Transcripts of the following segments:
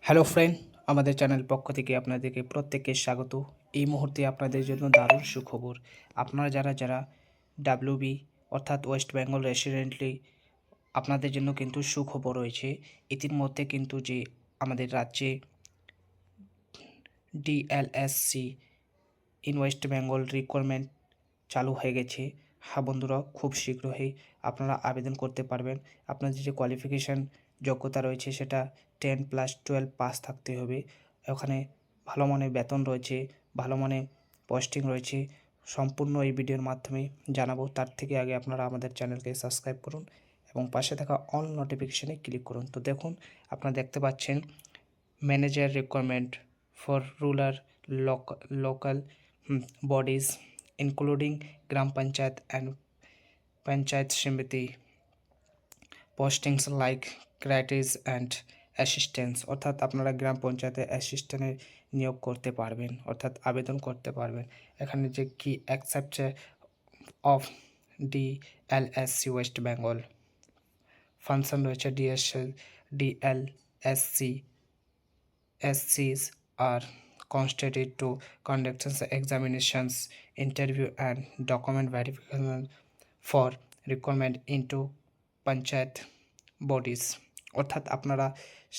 Hello friend, আমাদের channel পক্ষ থেকে আপনাদেরকে প্রত্যেককে স্বাগত। এই মুহূর্তে আপনাদের জন্য দারুণ সুখবর। আপনারা যারা ডাব্লিউবি অর্থাৎ ওয়েস্ট বেঙ্গল রেসিডেন্টলি, আপনাদের জন্য কিন্তু সুখবর রয়েছে। ইতিমধ্যে কিন্তু যে আমাদের রাজ্যে ডিএলএসসি ইন ওয়েস্ট বেঙ্গল রিক্রুটমেন্ট চালু হয়ে গেছে। হ্যাঁ বন্ধুরা, খুব শীঘ্রই আপনারা আবেদন করতে পারবেন। আপনাদের যে কোয়ালিফিকেশান যোগ্যতা রয়েছে সেটা 10+12 পাস থাকতে হবে। ওখানে ভালো মানের বেতন রয়েছে, ভালো মানের পোস্টিং রয়েছে। সম্পূর্ণ এই ভিডিওর মাধ্যমে জানাবো। তার থেকে আগে আপনারা আমাদের চ্যানেলকে সাবস্ক্রাইব করুন এবং পাশে থাকা অল নোটিফিকেশানে ক্লিক করুন। তো দেখুন, আপনারা দেখতে পাচ্ছেন manager requirement for rural local bodies including gram panchayat and panchayat samiti postings like criteria and assistance অর্থাৎ আপনারা গ্রাম পঞ্চায়েতে অ্যাসিস্ট্যান্টের নিয়োগ করতে পারবেন, অর্থাৎ আবেদন করতে পারবেন। এখানে যে কি accept of ডিএলএসসি West Bengal function রয়েছে ডিএলএসসি SCs are constituted to conduct examinations, interview and document verification for recruitment into panchayat bodies অর্থাৎ আপনারা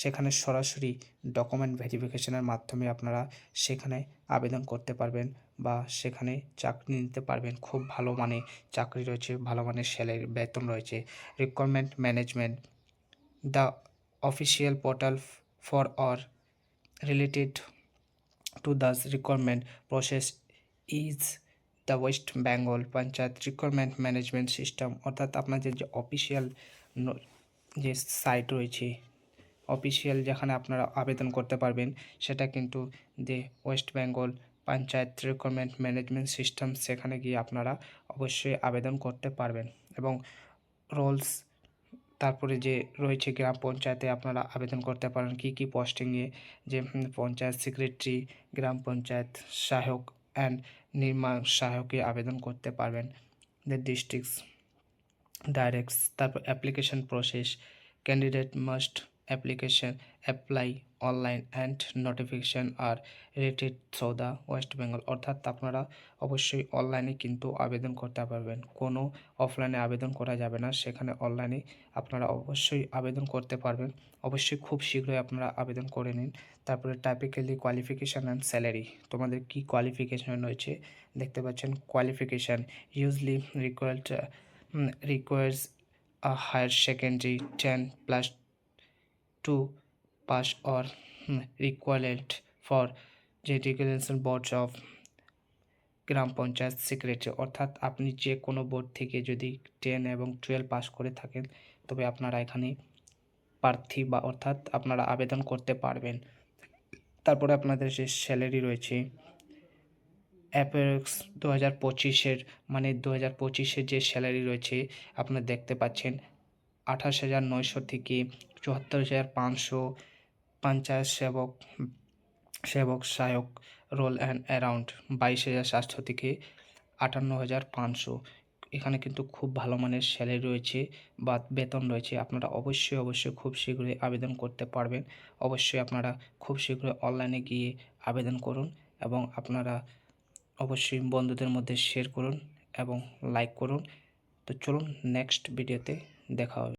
সেখানে সরাসরি ডকুমেন্ট ভেরিফিকেশনের মাধ্যমে আপনারা সেখানে আবেদন করতে পারবেন বা সেখানে চাকরি নিতে পারবেন। খুব ভালো মানে চাকরি রয়েছে, ভালো মানের স্যালারি বেতন রয়েছে। Recruitment management the official portal for or related to the recruitment process is the West Bengal Panchayat Recruitment Management System অর্থাৎ আপনাদের যে অফিসিয়াল যে সাইট রয়েছে, অফিসিয়াল যেখানে আপনারা আবেদন করতে পারবেন, সেটা কিন্তু যে West Bengal panchayat recruitment management system, সেখানে গিয়ে আপনারা অবশ্যই আবেদন করতে পারবেন। এবং রোলস, তারপরে যে রয়েছে গ্রাম পঞ্চায়েতে আপনারা আবেদন করতে পারেন কি পোস্টিংয়ে, যে পঞ্চায়েত সেক্রেটারি, গ্রাম পঞ্চায়েত সহায়ক অ্যান্ড নির্মাণ সহায়কে আবেদন করতে পারবেন। দ্য ডিস্ট্রিক্টস ডাইরেক্টস, তারপর application process, candidate must apply online and notification are rated through the West Bengal অর্থাৎ আপনারা অবশ্যই অনলাইনে কিন্তু আবেদন করতে পারবেন, কোনো অফলাইনে আবেদন করা যাবে না। সেখানে অনলাইনে আপনারা অবশ্যই আবেদন করতে পারবেন। অবশ্যই খুব শীঘ্রই আপনারা আবেদন করে নিন। তারপরে টাইপিক্যালি কোয়ালিফিকেশান অ্যান্ড স্যালারি, তোমাদের কি কোয়ালিফিকেশান রয়েছে দেখতে পাচ্ছেন। Qualification usually requires a higher secondary 10+2 pass or equivalent for যে regulation board of gram panchayat secretary অর্থাৎ আপনি যে কোনো বোর্ড থেকে যদি 10 এবং 12 পাস করে থাকেন, তবে আপনারা এখানে প্রার্থী বা অর্থাৎ আপনারা আবেদন করতে পারবেন। তারপরে আপনাদের যে স্যালারি রয়েছে অ্যাপেক্স 2025-এর মানে 2025-এর যে স্যালারি রয়েছে আপনারা দেখতে পাচ্ছেন 28,900 থেকে 74,500। পঞ্চায়েত সেবক সহায়ক রোল অ্যান্ড অ্যারাউন্ড 22,700 থেকে 58,500। এখানে কিন্তু খুব ভালো মানের স্যালারি রয়েছে বা বেতন রয়েছে। আপনারা অবশ্যই খুব শীঘ্রই আবেদন করতে পারবেন। অবশ্যই আপনারা খুব শীঘ্রই অনলাইনে গিয়ে আবেদন করুন এবং আপনারা অবশ্যই বন্ধুদের মধ্যে শেয়ার করুন এবং লাইক করুন। তো চলুন নেক্সট ভিডিওতে দেখা হবে।